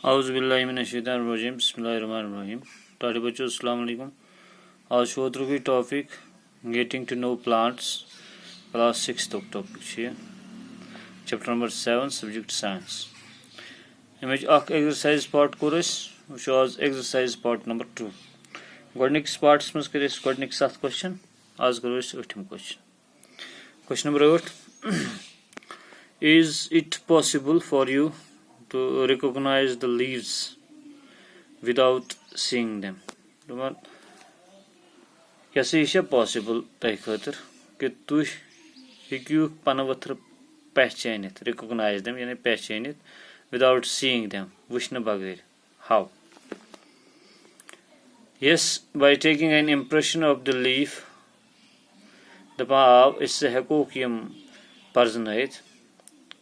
औज़ुबिल्लाहिमिनश्शैतानिर्रजीम बिस्मिल्लाहिर्रहमानिर्रहीम। तालिब बच्चों अस्सलाम वालेकुम। आज शोत्र की topic getting to know plants class 6 तक topic chapter number 7 subject science. अमिच एक्सरसाइज पार्ट कोर वो आज एक्सरसाइज पार्ट नंबर 2 गोडनिक्स पार्ट्स मज कर 7 क्वेश्चन। आज करो 8 question number 8 is it possible for you to recognize the leaves without seeing them? यह पॉसिबल तह खतर कि तुह हेकू पन वथर पहचानित रिकॉग्नाइज देम यानी पहचानित विदाउट सीइंग देम वुचन बगैर। How? Yes, by taking an impression of the leaf. दपा आव इससे हेकोक यम परजनयत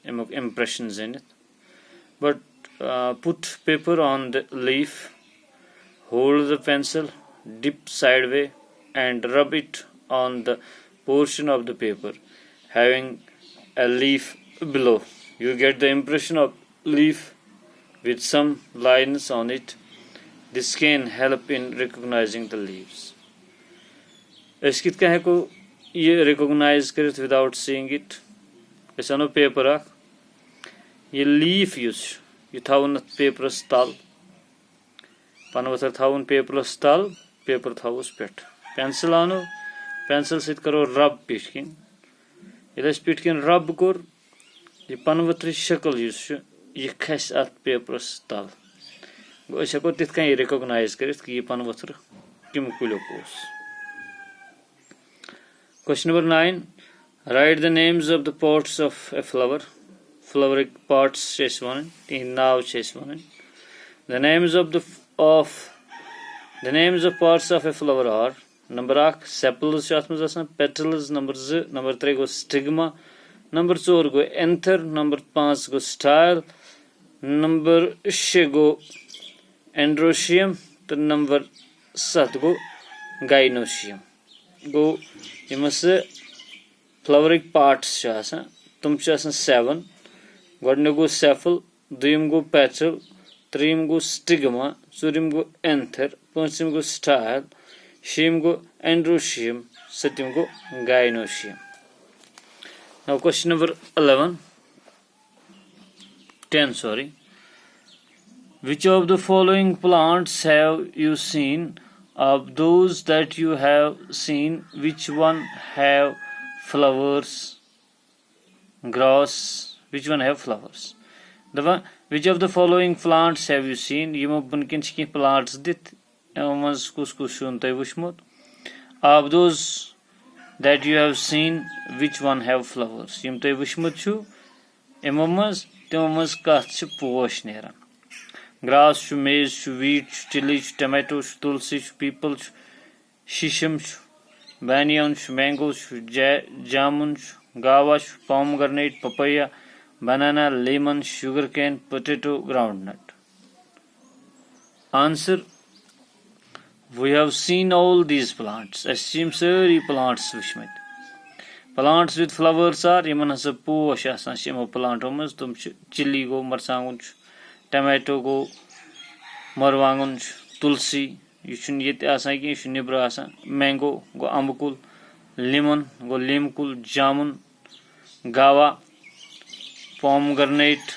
अमुक इम्प्रेशन जनित। But put paper on the leaf, hold the pencil, dip sideways and rub it on the portion of the paper having a leaf below. You get the impression of leaf with some lines on it. This can help in recognizing the leaves. Es kit ka heko ye recognize karit without seeing it. Es ano paper ak ये leaf यह थवन papyrus तल पन वथर थवन papyrus तल paper थवस पे pencil आनो pencil सत करो रब पिट किन ये पिट किन रब कोर यह पन वथर शक्ल यह खस अत पेपरस तल गो हेको तिथ कन रिकॉग्नाइज कर कि यह पन वथर कम कुल्युक ओस। Question number 9 right the names of the parts of a flower. Flowering parts one now one. The names of parts of a flower are number 1 sepals petals, number 2 number 3 go stigma, number 4 go anther, number 5 go style, number 6 go androecium, तो number 7 go gynoecium। गो यमस flowering parts तुम 7 गोडनिक गो sepal, दुयम गो petal, त्रीम गो स्टिग्मा, चूरिम गो एंथर, पांचम गो स्टाइल, शीम गो एंड्रोशियम, सतम गो gynoecium. Now question number 10 which of the following plants have you seen? Of those that you have seen, which one have flowers? Grass, which one have flowers? Which of the following plants have you seen? यमो बुनकिन की plants दित मज कुस तय वुचमुत। Of those that you have seen, which one have flowers? यम तय वुचमुत छु यमो मज तमो मज कथ पोश नेरान। ग्रास छु, मेज छु, वीट छु, चिली छु, टमाटो छु, तुलसी छु, पीपल छु, शीशम छु, बैनियन छु, मैंगो छु, जामुन छु, गावा छु, pomegranate, papaya, banana, lemon, sugarcane, potato, groundnut. Answer: we have seen all these plants. Assume sari plants wishmit. Plants with flowers are yaman hasa posh asan shimo planto maz tum chili go, marsangun, tomato go, marwangun, tulsi yishun yet asan ki yishun nibra asan, mango go ambukul, lemon go limkul, jamun, gawa, pomegranate,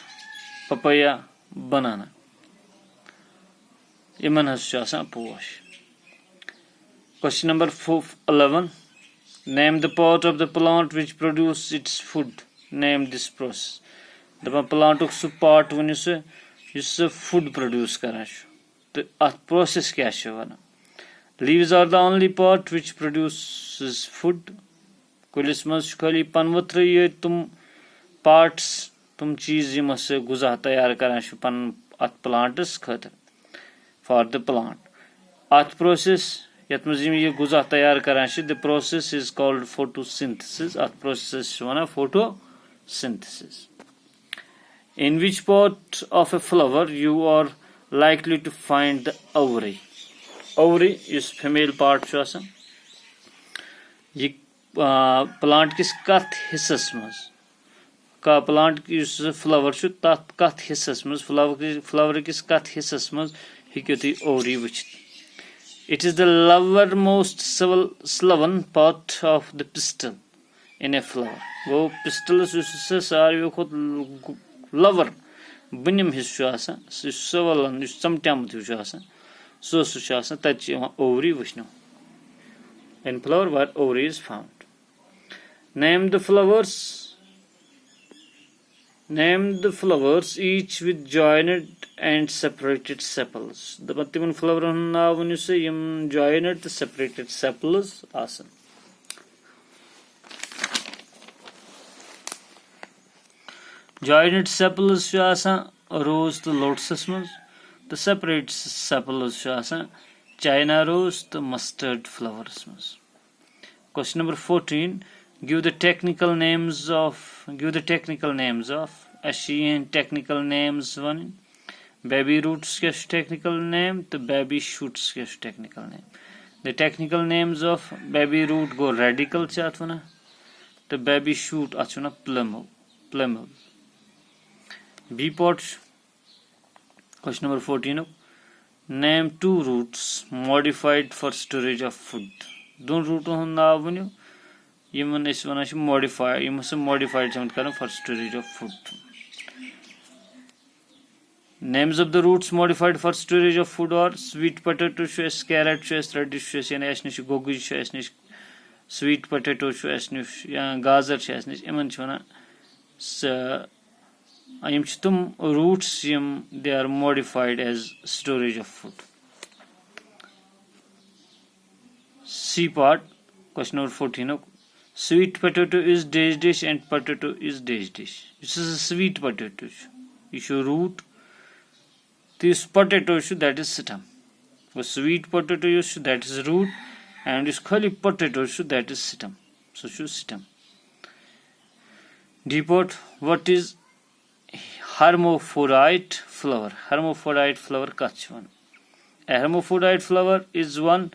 papaya, banana. Iman has posh. Question number 11. Name the part of the plant which produces its food. Name this process. The plant of part when you say food produce karash. The process kya shavana. Leaves are the only part which produces food. Kulis mas khali panvatra ye tum parts तुम चीज गुजा तैयार कर अत प्लांटस खतर for the plant अत process यत मज यह गुजा तैयार कर the process is called photosynthesis. अत प्रोसेस वन photosynthesis. In which part of a flower you are likely to find the ovary. Ovary is female part यह प्लांट किस कथ हिस्सस मज का प्लांट फ्लावर तथ कत हिस्सस मज फ्लावर किस कत हिस्सस मज हेक्यो तुम ovary वुचित. It is the lowermost sloven part of the pistil in a flower. वो पिस्टलस सारे खुद लवर बनिम हिस्सु आसान सवलन चमटामुत आसान सह तत ovary वुचनो. In flower where ovary is found. Name the flowers each with joined and separated sepals. दपन तिमन फ्लावर नाव वनु से यम joined the separated sepals आसन. Joined sepals छ आसान rose तो lotus मज. The separated sepals छ आसान China rose the mustard flowers मज. Question number 14. Give the technical names of Asian technical names one. Baby roots के technical name the baby shoots के technical name. The technical names of baby root go radical चात वना. The baby shoot achuna plumule. B pot. Question number 14. Name 2 roots modified for storage of food. Don root on now वनु. Yimon is one modified. You must modified some for storage of food. Names of the roots modified for storage of food are sweet potato, carrot, radish, gogu, sweet potato, gazer, iman roots they are modified as storage of food. C part, question number 14. Sweet potato is dash dish and potato is dash dish. This is a sweet potato. You should root. This potato that is stem. For sweet potato that is root, and this curly potato that is stem. So stem. Depot. What is hermaphrodite flower? Hermaphrodite flower kachwan. A hermaphrodite flower is one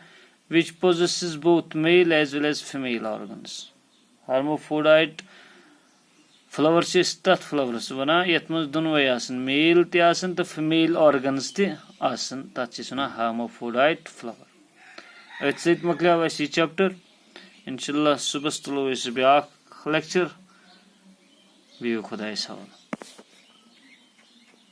which possesses both male as well as female organs. Hermaphrodite flowers is that flowers wana yat maz dunway asan male te asan the female organs te asan that is wana hermaphrodite flower. It's it makla wasi chapter. Inshallah subhastalo is biak lecture. View khudai sawal.